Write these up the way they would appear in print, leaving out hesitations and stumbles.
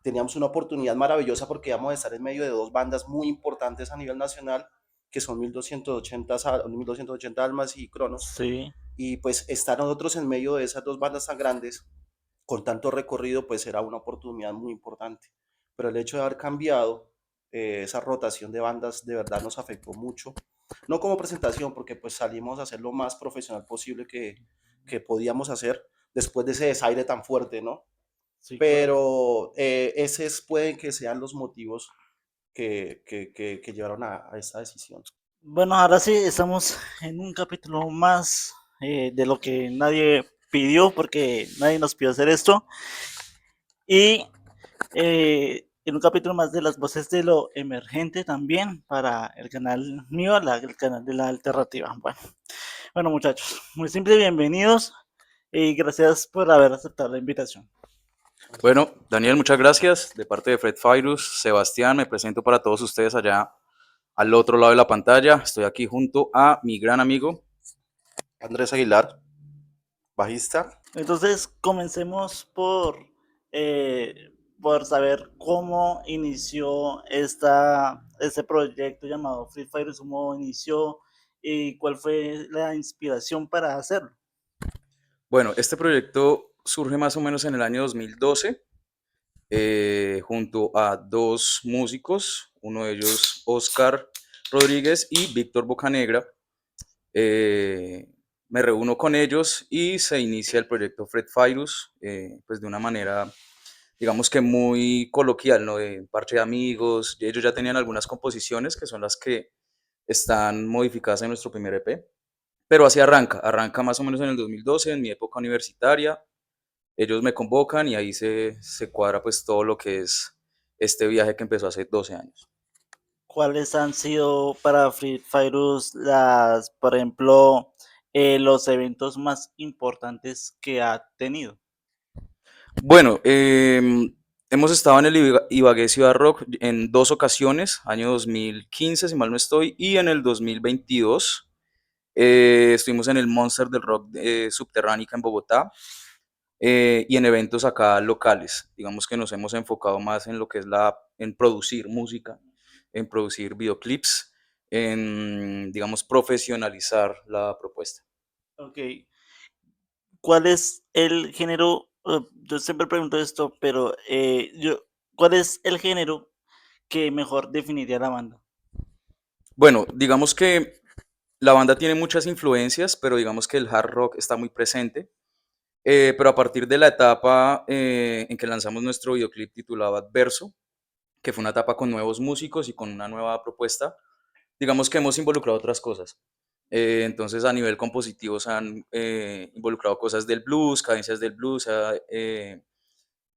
teníamos una oportunidad maravillosa porque íbamos a estar en medio de dos bandas muy importantes a nivel nacional, que son 1280 Almas y Cronos, Sí. y pues estar nosotros en medio de esas dos bandas tan grandes, con tanto recorrido, pues era una oportunidad muy importante. Pero el hecho de haber cambiado esa rotación de bandas de verdad nos afectó mucho. No como presentación, porque pues salimos a hacer lo más profesional posible que podíamos hacer después de ese desaire tan fuerte, ¿no? Sí, claro. Pero esos pueden que sean los motivos que llevaron a esta decisión. Bueno, ahora sí estamos en un capítulo más de lo que nadie pidió, porque nadie nos pidió hacer esto. Y en un capítulo más de las voces de lo emergente también para el canal mío, el canal de la alternativa. Bueno, muchachos, muy simple, bienvenidos y gracias por haber aceptado la invitación. Bueno, Daniel, muchas gracias. De parte de Fred Fairus, Sebastián, me presento para todos ustedes allá al otro lado de la pantalla. Estoy aquí junto a mi gran amigo. Andrés Aguilar, bajista. Entonces, comencemos por saber cómo inició este proyecto llamado Free Fire, cómo inició y cuál fue la inspiración para hacerlo. Bueno, este proyecto surge más o menos en el año 2012, junto a dos músicos, uno de ellos Oscar Rodríguez y Víctor Bocanegra. Eh, Me reúno con ellos y se inicia el proyecto Fred Fairus, pues de una manera, digamos que muy coloquial, ¿no? De parche de amigos. Ellos ya tenían algunas composiciones que son las que están modificadas en nuestro primer EP, pero así arranca más o menos en el 2012, en mi época universitaria. Ellos me convocan y ahí se cuadra pues todo lo que es este viaje que empezó hace 12 años. ¿Cuáles han sido para Free Fire por ejemplo, los eventos más importantes que ha tenido? Bueno, hemos estado en el Ibagué Ciudad Rock en dos ocasiones, año 2015 si mal no estoy, y en el 2022 estuvimos en el Monster del Rock Subterránica en Bogotá, y en eventos acá locales. Digamos que nos hemos enfocado más en lo que es en producir música, en producir videoclips, en, digamos, profesionalizar la propuesta. Ok, ¿cuál es el género? Yo siempre pregunto esto, pero ¿cuál es el género que mejor definiría la banda? Bueno, digamos que la banda tiene muchas influencias, pero digamos que el hard rock está muy presente. Pero a partir de la etapa en que lanzamos nuestro videoclip titulado Adverso, que fue una etapa con nuevos músicos y con una nueva propuesta, digamos que hemos involucrado otras cosas. Entonces, a nivel compositivo se han involucrado cosas del blues, cadencias del blues,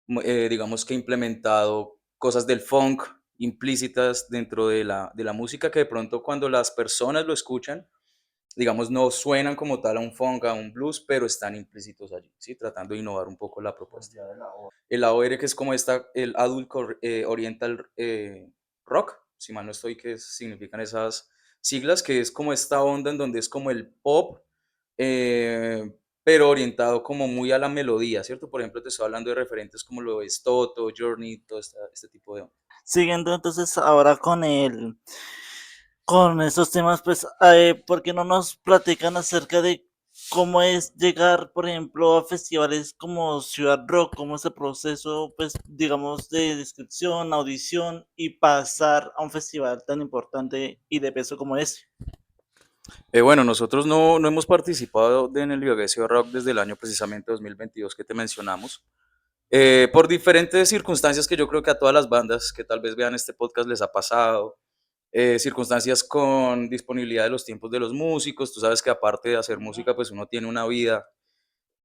digamos que implementado cosas del funk implícitas dentro de la música que de pronto cuando las personas lo escuchan, digamos, no suenan como tal a un funk, a un blues, pero están implícitos allí, ¿sí? Tratando de innovar un poco la propuesta. El AOR, que es como el Adult Oriental Rock, si mal no estoy, que significan esas siglas, que es como esta onda en donde es como el pop, eh, pero orientado como muy a la melodía, ¿cierto? Por ejemplo, te estoy hablando de referentes como lo es Toto, Journey, todo este tipo de... Siguiendo entonces ahora con estos temas, pues, ¿por qué no nos platican acerca de cómo es llegar, por ejemplo, a festivales como Ciudad Rock, cómo es el proceso, pues, digamos, de descripción, audición y pasar a un festival tan importante y de peso como ese? Bueno, nosotros no hemos participado en el Biogesio Rock desde el año precisamente 2022 que te mencionamos, por diferentes circunstancias que yo creo que a todas las bandas que tal vez vean este podcast les ha pasado, circunstancias con disponibilidad de los tiempos de los músicos. Tú sabes que aparte de hacer música, pues uno tiene una vida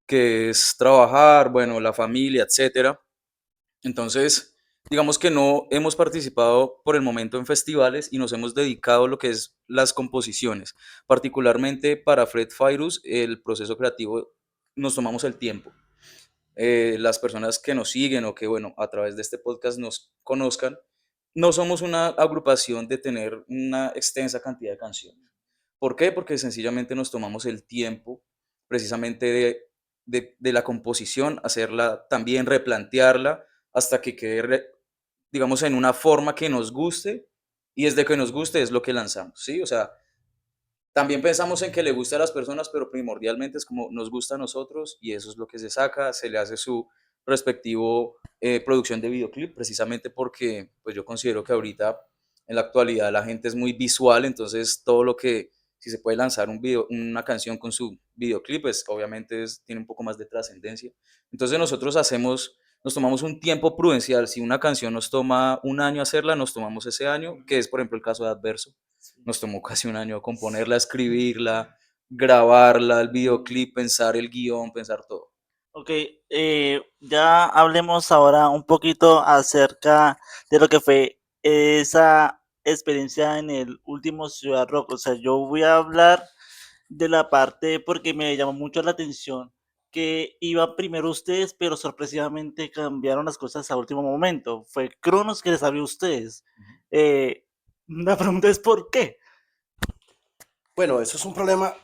que es trabajar, bueno, la familia, etcétera. Entonces, digamos que no hemos participado por el momento en festivales y nos hemos dedicado a lo que es las composiciones. Particularmente para Fred Fairus, el proceso creativo nos tomamos el tiempo. Las personas que nos siguen o que, bueno, a través de este podcast nos conozcan, no somos una agrupación de tener una extensa cantidad de canciones. ¿Por qué? Porque sencillamente nos tomamos el tiempo precisamente de la composición, hacerla también, replantearla hasta que quede digamos, en una forma que nos guste y desde que nos guste es lo que lanzamos, ¿sí? O sea, también pensamos en que le guste a las personas, pero primordialmente es como nos gusta a nosotros y eso es lo que se saca, se le hace su respectivo producción de videoclip, precisamente porque pues yo considero que ahorita en la actualidad la gente es muy visual, entonces todo lo que, si se puede lanzar un video, una canción con su videoclip, pues obviamente tiene un poco más de trascendencia. Entonces nosotros nos tomamos un tiempo prudencial, si una canción nos toma un año hacerla, nos tomamos ese año, que es por ejemplo el caso de Adverso. Nos tomó casi un año componerla, escribirla, grabarla, el videoclip, pensar el guión, pensar todo. Ok, ya hablemos ahora un poquito acerca de lo que fue esa experiencia en el último Ciudad Rock. O sea, yo voy a hablar de la parte porque me llamó mucho la atención que iban primero ustedes, pero sorpresivamente cambiaron las cosas a último momento. Fue Cronos que les abrió a ustedes. Eh, la pregunta es ¿por qué? Bueno, eso es un problema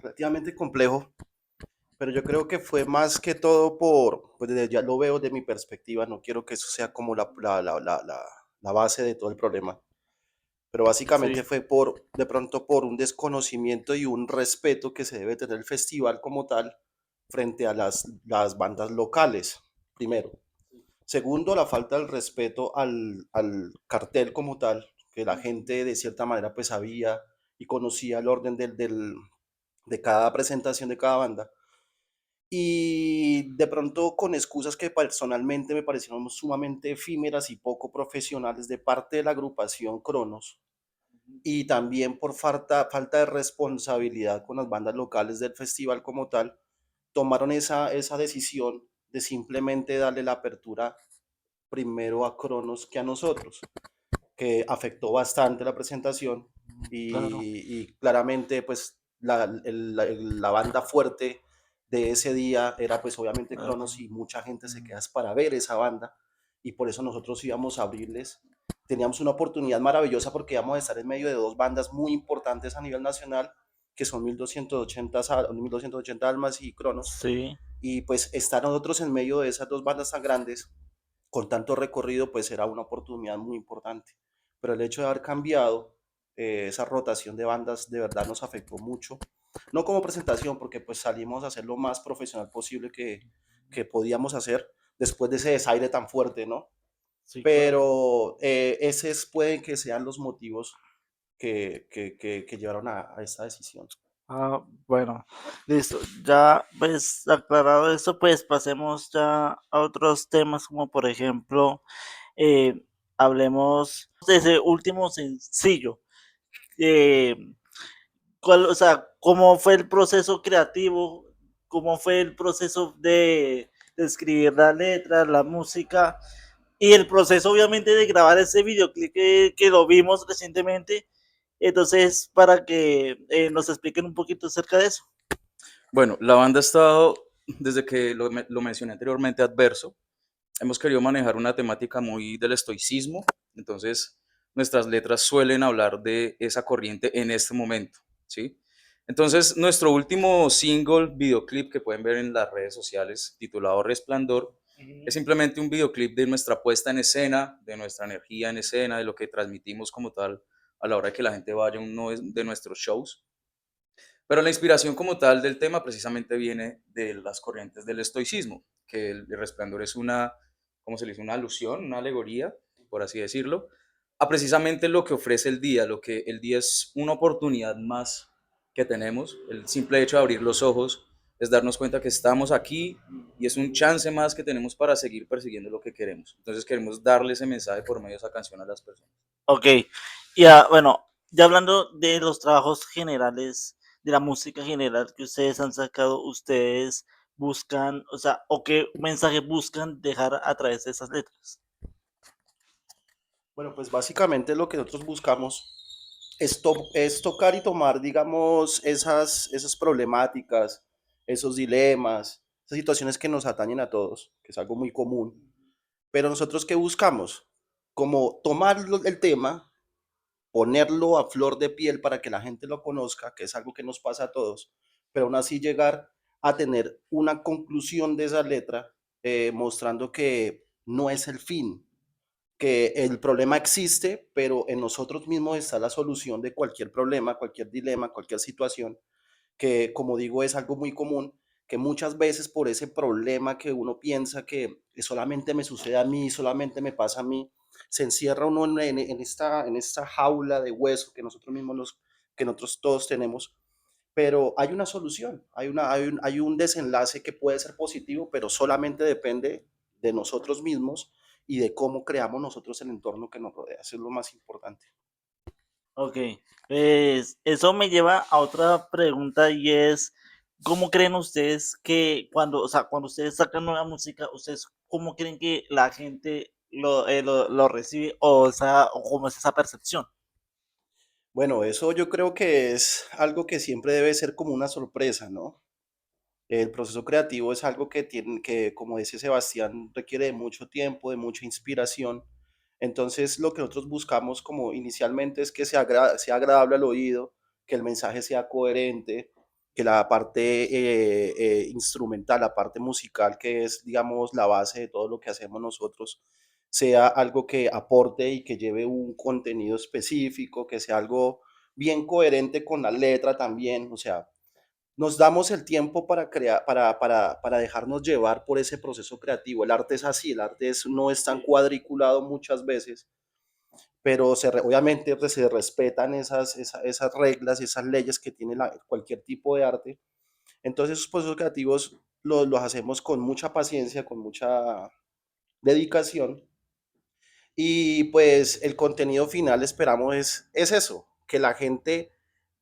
relativamente complejo, pero yo creo que fue más que todo pues ya lo veo de mi perspectiva, no quiero que eso sea como la base de todo el problema, pero básicamente Sí, fue de pronto por un desconocimiento y un respeto que se debe tener el festival como tal frente a las bandas locales, primero. Segundo, la falta del respeto al cartel como tal, que la gente de cierta manera pues sabía y conocía el orden de cada presentación de cada banda. Y de pronto con excusas que personalmente me parecieron sumamente efímeras y poco profesionales de parte de la agrupación Cronos, y también por falta de responsabilidad con las bandas locales del festival como tal, tomaron esa decisión de simplemente darle la apertura primero a Cronos que a nosotros, que afectó bastante la presentación claro. y claramente pues la banda fuerte de ese día era pues obviamente Cronos Claro. y mucha gente se queda para ver esa banda y por eso nosotros íbamos a abrirles. Teníamos una oportunidad maravillosa porque íbamos a estar en medio de dos bandas muy importantes a nivel nacional que son 1280 Almas y Cronos, Sí. y pues estar nosotros en medio de esas dos bandas tan grandes con tanto recorrido, pues era una oportunidad muy importante. Pero el hecho de haber cambiado esa rotación de bandas de verdad nos afectó mucho. No como presentación, porque pues salimos a hacer lo más profesional posible que podíamos hacer después de ese desaire tan fuerte, ¿no? Sí, claro. Pero esos pueden que sean los motivos que llevaron a esta decisión. Ah, bueno, listo. Ya pues aclarado eso, pues pasemos ya a otros temas como por ejemplo, eh, hablemos de ese último sencillo. Eh, ¿Cuál, o sea, cómo fue el proceso creativo? ¿Cómo fue el proceso de escribir la letra, la música? Y el proceso, obviamente, de grabar ese videoclip que lo vimos recientemente. Entonces, para que nos expliquen un poquito acerca de eso. Bueno, la banda ha estado, desde que lo mencioné anteriormente, Adverso, hemos querido manejar una temática muy del estoicismo, entonces nuestras letras suelen hablar de esa corriente en este momento, ¿sí? Entonces, nuestro último single, videoclip que pueden ver en las redes sociales, titulado Resplandor, es simplemente un videoclip de nuestra puesta en escena, de nuestra energía en escena, de lo que transmitimos como tal a la hora de que la gente vaya a uno de nuestros shows. Pero la inspiración como tal del tema precisamente viene de las corrientes del estoicismo, que el resplandor es una, ¿cómo se le dice? Una alusión, una alegoría, por así decirlo, a precisamente lo que ofrece el día, lo que el día es una oportunidad más que tenemos, el simple hecho de abrir los ojos es darnos cuenta que estamos aquí y es un chance más que tenemos para seguir persiguiendo lo que queremos. Entonces queremos darle ese mensaje por medio de esa canción a las personas. Ok, ya, bueno, ya hablando de los trabajos generales, de la música general que ustedes han sacado, ustedes buscan, o sea, o qué mensaje buscan dejar a través de esas letras. Bueno, pues básicamente lo que nosotros buscamos es tocar y tomar, digamos, esas problemáticas, esos dilemas, esas situaciones que nos atañen a todos, que es algo muy común. Pero nosotros, ¿qué buscamos? Como tomar el tema, ponerlo a flor de piel para que la gente lo conozca, que es algo que nos pasa a todos, pero aún así llegar a tener una conclusión de esa letra, mostrando que no es el fin, que el problema existe, pero en nosotros mismos está la solución de cualquier problema, cualquier dilema, cualquier situación, que como digo es algo muy común, que muchas veces por ese problema que uno piensa que solamente me sucede a mí, solamente me pasa a mí, se encierra uno en esta jaula de hueso que nosotros mismos que nosotros todos tenemos, pero hay una solución, hay un desenlace que puede ser positivo, pero solamente depende de nosotros mismos y de cómo creamos nosotros el entorno que nos rodea. Eso es lo más importante. Ok, pues eso me lleva a otra pregunta y es, ¿cómo creen ustedes que cuando, o sea, cuando ustedes sacan nueva música, ustedes cómo creen que la gente lo recibe o cómo es esa percepción? Bueno, eso yo creo que es algo que siempre debe ser como una sorpresa, ¿no? El proceso creativo es algo que tiene, que, como dice Sebastián, requiere de mucho tiempo, de mucha inspiración. Entonces, lo que nosotros buscamos como inicialmente es que sea agradable al oído, que el mensaje sea coherente, que la parte instrumental, la parte musical, que es, digamos, la base de todo lo que hacemos nosotros, sea algo que aporte y que lleve un contenido específico, que sea algo bien coherente con la letra también, o sea, nos damos el tiempo para crear, para dejarnos llevar por ese proceso creativo. El arte es así, no es tan cuadriculado muchas veces, pero obviamente pues, se respetan esas reglas, esas leyes que tiene cualquier tipo de arte. Entonces esos procesos creativos los hacemos con mucha paciencia, con mucha dedicación y pues el contenido final esperamos es eso, que la gente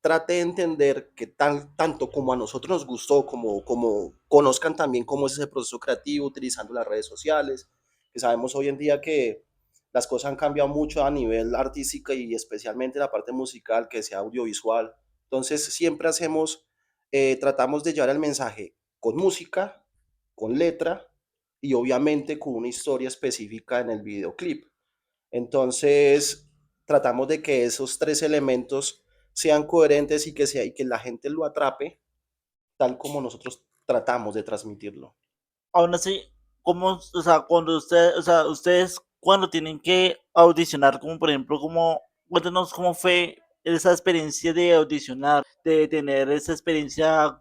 trate de entender que tanto como a nosotros nos gustó, como conozcan también cómo es ese proceso creativo utilizando las redes sociales, que sabemos hoy en día que las cosas han cambiado mucho a nivel artístico y especialmente la parte musical, que sea audiovisual. Entonces siempre tratamos de llevar el mensaje con música, con letra y obviamente con una historia específica en el videoclip. Entonces, tratamos de que esos tres elementos sean coherentes y que la gente lo atrape tal como nosotros tratamos de transmitirlo. Aún así, ¿cómo, o sea, cuando usted, o sea, ustedes cuando tienen que audicionar, como por ejemplo, como, cuéntanos cómo fue esa experiencia de audicionar, de tener esa experiencia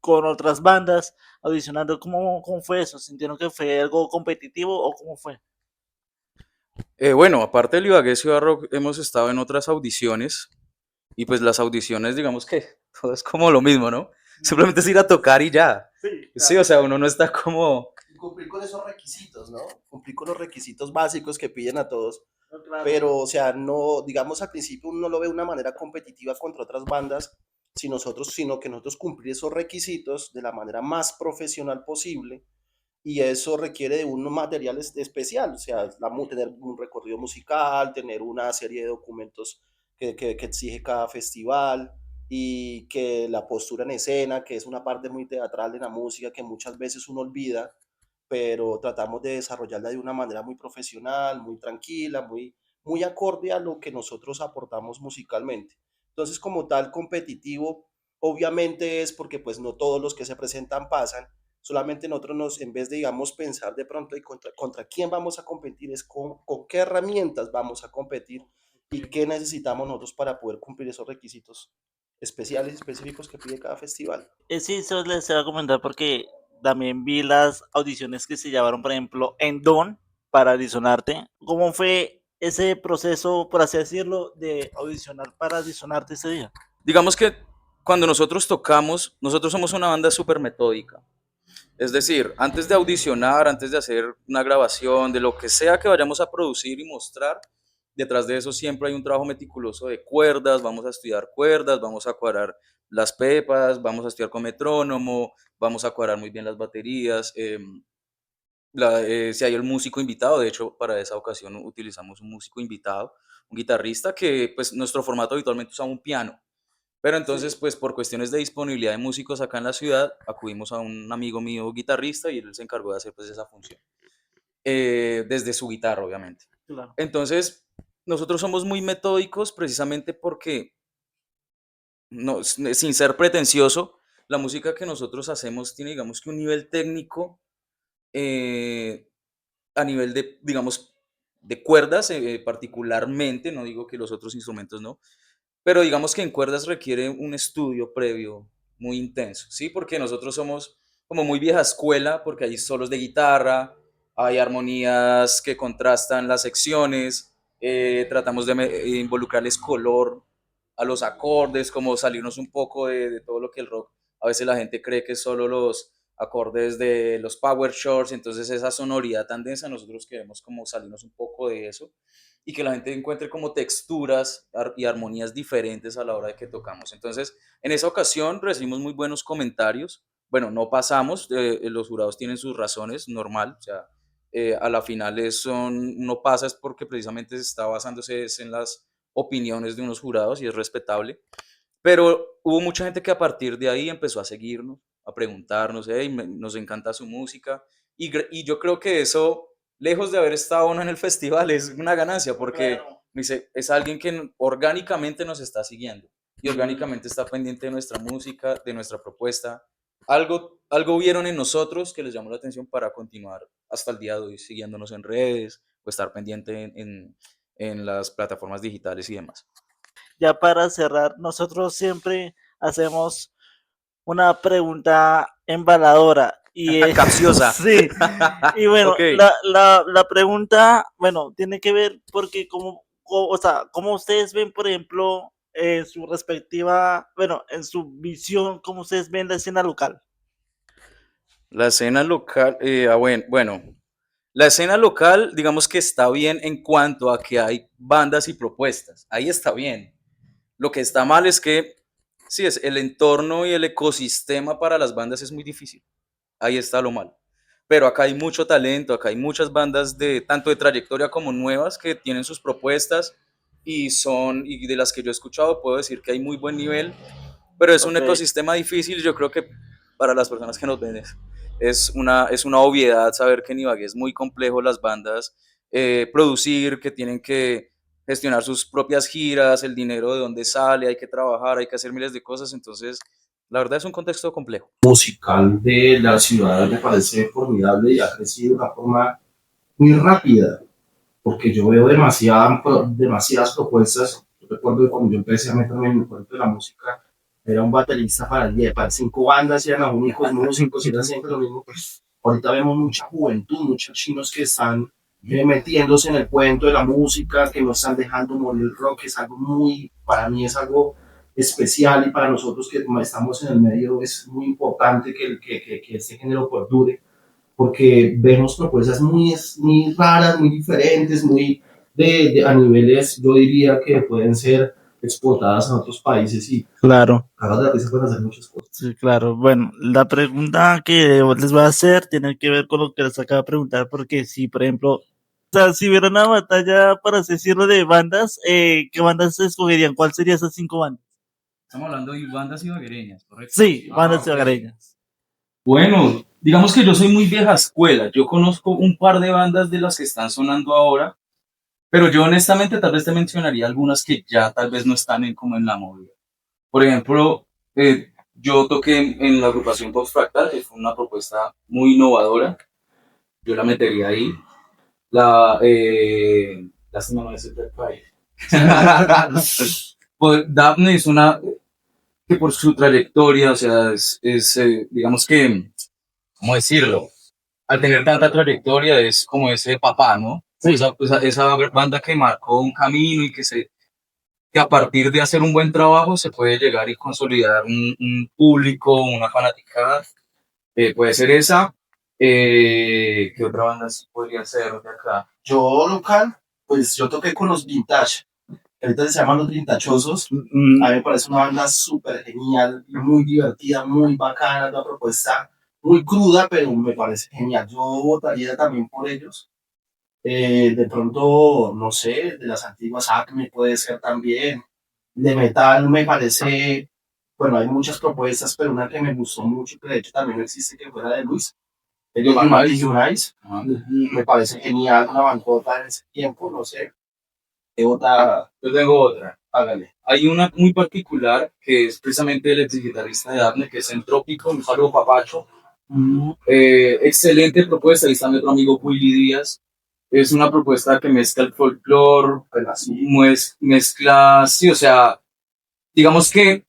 con otras bandas, audicionando, ¿cómo fue eso? ¿Sintieron que fue algo competitivo o cómo fue? Bueno, aparte del Ibagué Ciudad Rock, hemos estado en otras audiciones y pues las audiciones, digamos que todo es como lo mismo, ¿no? Simplemente es ir a tocar y ya. Sí, Sí, claro. o sea, uno no está como... Y cumplir con esos requisitos, ¿no? Cumplir con los requisitos básicos que piden a todos. No, claro. Pero, o sea, no, digamos al principio uno no lo ve de una manera competitiva contra otras bandas, sino que nosotros cumplir esos requisitos de la manera más profesional posible y eso requiere de un material especial, o sea, tener un recorrido musical, tener una serie de documentos que exige cada festival y que la postura en escena, que es una parte muy teatral de la música que muchas veces uno olvida, pero tratamos de desarrollarla de una manera muy profesional, muy tranquila, muy acorde a lo que nosotros aportamos musicalmente. Entonces, como tal, competitivo, obviamente es porque pues no todos los que se presentan pasan, solamente nosotros en vez de, digamos, pensar de pronto y contra quién vamos a competir, es con qué herramientas vamos a competir y qué necesitamos nosotros para poder cumplir esos requisitos especiales y específicos que pide cada festival. Sí, eso les iba a comentar porque también vi las audiciones que se llevaron, por ejemplo, en Don para Audicionarte. ¿Cómo fue ese proceso, por así decirlo, de audicionar para Audicionarte ese día? Digamos que cuando nosotros tocamos, nosotros somos una banda súper metódica. Es decir, antes de audicionar, antes de hacer una grabación, de lo que sea que vayamos a producir y mostrar, detrás de eso siempre hay un trabajo meticuloso de cuerdas, vamos a estudiar cuerdas, vamos a cuadrar las pepas, vamos a estudiar con metrónomo, vamos a cuadrar muy bien las baterías. Si hay el músico invitado, de hecho para esa ocasión utilizamos un músico invitado, un guitarrista que pues nuestro formato habitualmente usa un piano. Pero entonces, Sí. pues por cuestiones de disponibilidad de músicos acá en la ciudad, acudimos a un amigo mío guitarrista y él se encargó de hacer pues esa función, desde su guitarra, obviamente. Claro. Entonces, nosotros somos muy metódicos precisamente porque, no, sin ser pretencioso, la música que nosotros hacemos tiene, digamos que un nivel técnico, eh, a nivel de, digamos, de cuerdas particularmente, no digo que los otros instrumentos no, pero digamos que en cuerdas requiere un estudio previo muy intenso, ¿sí? Porque nosotros somos como muy vieja escuela, porque hay solos de guitarra, hay armonías que contrastan las secciones, tratamos de involucrarles color a los acordes, como salirnos un poco de todo lo que el rock, a veces la gente cree que es solo los acordes de los power chords, entonces esa sonoridad tan densa, nosotros queremos como salirnos un poco de eso y que la gente encuentre como texturas y armonías diferentes a la hora de que tocamos. Entonces, en esa ocasión recibimos muy buenos comentarios. Bueno, no pasamos, los jurados tienen sus razones, normal, o sea, a la final uno pasa es porque precisamente se está basándose en las opiniones de unos jurados y es respetable. Pero hubo mucha gente que a partir de ahí empezó a seguirnos, a preguntarnos, hey, nos encanta su música. Y yo creo que eso, lejos de haber estado uno en el festival, es una ganancia porque Claro. me dice, es alguien que orgánicamente nos está siguiendo y orgánicamente está pendiente de nuestra música, de nuestra propuesta. Algo vieron en nosotros que les llamó la atención para continuar hasta el día de hoy siguiéndonos en redes o estar pendiente en las plataformas digitales y demás. Ya para cerrar, nosotros siempre hacemos una pregunta embaladora y Capciosa. sí, y bueno, Ok. la pregunta, bueno, tiene que ver porque o sea, como ustedes ven, por ejemplo, en su respectiva, bueno, en su visión, cómo ustedes ven la escena local. La escena local, bueno, la escena local, digamos que está bien en cuanto a que hay bandas y propuestas. Ahí está bien. Lo que está mal es que, sí, es el entorno y el ecosistema para las bandas es muy difícil. Ahí está lo mal. Pero acá hay mucho talento, acá hay muchas bandas de tanto de trayectoria como nuevas que tienen sus propuestas y de las que yo he escuchado puedo decir que hay muy buen nivel, pero es un Ok, ecosistema difícil. Yo creo que para las personas que nos ven es una obviedad saber que en Ibagué es muy complejo las bandas producir, que tienen que gestionar sus propias giras, el dinero de dónde sale, hay que trabajar, hay que hacer miles de cosas, entonces la verdad es un contexto complejo. Musical de la ciudad me parece formidable y ha crecido de una forma muy rápida, porque yo veo demasiadas propuestas. Yo recuerdo que cuando yo empecé a meterme en el cuento de la música, era un baterista para 5 bandas, y eran los únicos músicos, y era siempre lo mismo. Pues ahorita vemos mucha juventud, muchos chinos que están metiéndose en el cuento de la música, que no están dejando morir el rock, que es algo muy, para mí es algo especial, y para nosotros que estamos en el medio es muy importante que este género perdure, porque vemos propuestas muy raras, muy diferentes, a niveles, yo diría que pueden ser exportadas a otros países y claro, cada de se pueden hacer muchas cosas. sí, claro. Bueno, la pregunta que les voy a hacer tiene que ver con lo que les acabo de preguntar, porque si, por ejemplo, o sea, si hubiera una batalla para así decirlo de bandas, ¿qué bandas escogerían? ¿Cuál sería esas 5 bandas? Estamos hablando de bandas ibaguereñas, ¿correcto? Sí, bandas Ok. hogareñas. Bueno, digamos que yo soy muy vieja escuela. Yo conozco un par de bandas de las que están sonando ahora, pero yo honestamente tal vez te mencionaría algunas que ya tal vez no están como en la movida. Por ejemplo, yo toqué en la agrupación Post Fractal, que fue una propuesta muy innovadora. Yo la metería ahí. Lástima no es el Black Pues Daphne es una que por su trayectoria, o sea, digamos que, ¿cómo decirlo? Al tener tanta trayectoria es como ese papá, ¿no? Sí. Esa banda que marcó un camino y que a partir de hacer un buen trabajo se puede llegar y consolidar un público, una fanaticada. Puede ser esa. ¿Qué otra banda sí podría ser de acá? Yo local, pues yo toqué con los Vintage, que ahorita se llaman los Vintachosos. A mí me parece una banda súper genial, muy divertida, muy bacana, una propuesta muy cruda, pero me parece genial. Yo votaría también por ellos. De pronto, no sé, de las antiguas Acme puede ser también. De metal me parece, bueno, hay muchas propuestas, pero una que me gustó mucho, que de hecho también no existe, que fuera de Luis. Ellos Humanize, me parece genial, una bandota en ese tiempo, no sé. ¿Qué otra? Yo tengo otra. Hágale. Hay una muy particular que es precisamente el ex guitarrista de Daphne, que es Entrópico, un saludo papacho. Excelente propuesta. Ahí está mi otro amigo Willy Díaz. Es una propuesta que mezcla el folclore, Renacido. mezcla, sí, o sea, digamos que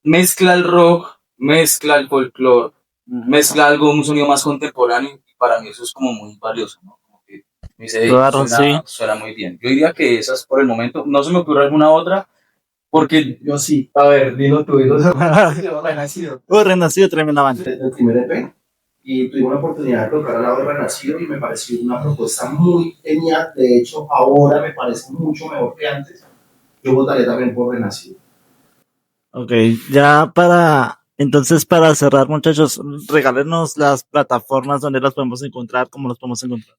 mezcla el rock, mezcla el folclore, mezcla algo, un sonido más contemporáneo, y para mí eso es como muy valioso, ¿no? Como que me dice, "Hey, Claro, sí. suena muy bien". Yo diría que esas por el momento, no se me ocurre alguna otra, porque Yo sí. A ver, dilo tú, dilo tú. Renacido. Renacido, tremenda banda. El primer EP y tuvimos la oportunidad de tocar al lado de Renacido y me pareció una propuesta muy genial. De hecho, ahora me parece mucho mejor que antes. Yo votaría también por Renacido. Ok, ya entonces para cerrar, muchachos, regálenos las plataformas donde las podemos encontrar, cómo las podemos encontrar.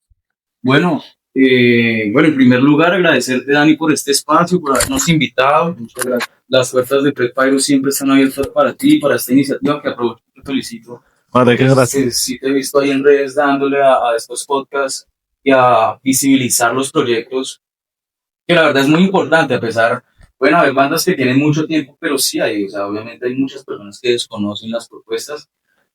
bueno, en primer lugar agradecerte, Dani, por este espacio, por habernos invitado. Muchas gracias. Las puertas de Pet Pyro siempre están abiertas para ti, para esta iniciativa, que aprovecho y te felicito. Vale, qué gracias. Sí te he visto ahí en redes dándole a estos podcasts y a visibilizar los proyectos, que la verdad es muy importante, a pesar, bueno, hay bandas que tienen mucho tiempo, pero sí hay, o sea, obviamente hay muchas personas que desconocen las propuestas,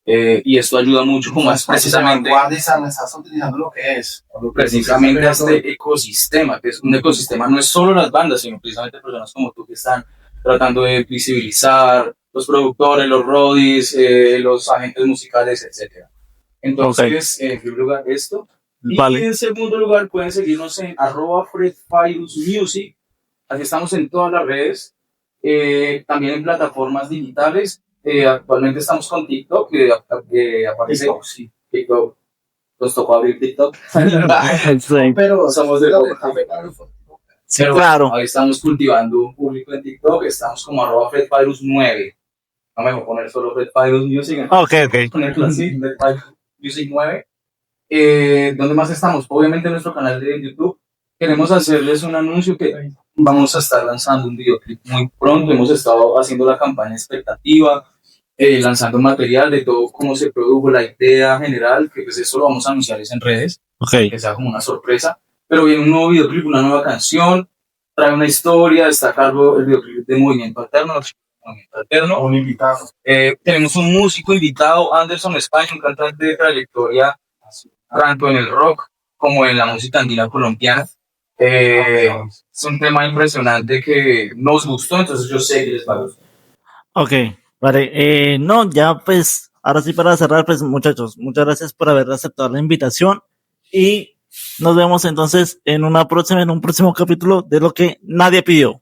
y esto ayuda mucho como es precisamente Estás utilizando lo que es. precisamente a este ecosistema, que es un ecosistema, no es solo las bandas, sino precisamente personas como tú que están tratando de visibilizar los productores, los roadies, los agentes musicales, etc. Entonces, en primer lugar, esto. Y Vale. en segundo lugar, pueden seguirnos en @FredFirusMusic. Así estamos en todas las redes, también en plataformas digitales. Actualmente estamos con TikTok, que aparece. TikTok, sí. TikTok. Nos tocó abrir TikTok. Sí, Pero Somos de sí, Pero claro. ahí estamos cultivando un público en TikTok. Estamos como @FredFirus9. No me voy a poner solo Fred Music. Ok, ok. Ponerlo así, Music 9. ¿Dónde más estamos? Obviamente en nuestro canal de YouTube. Queremos hacerles un anuncio que vamos a estar lanzando un videoclip muy pronto. Hemos estado haciendo la campaña expectativa, lanzando material de todo cómo se produjo, la idea general, que pues eso lo vamos a anunciar en redes, Ok, que sea como una sorpresa. Pero viene un nuevo videoclip, una nueva canción, trae una historia, está a cargo el videoclip de Movimiento Alterno. un invitado. Tenemos un músico invitado, Anderson España, un cantante de trayectoria tanto en el rock como en la música andina colombiana. Es un tema impresionante que nos gustó, entonces yo sé que les va a gustar. ok. Vale, no, ya pues, ahora sí para cerrar, pues muchachos, muchas gracias por haber aceptado la invitación y nos vemos entonces en un próximo capítulo de lo que nadie pidió.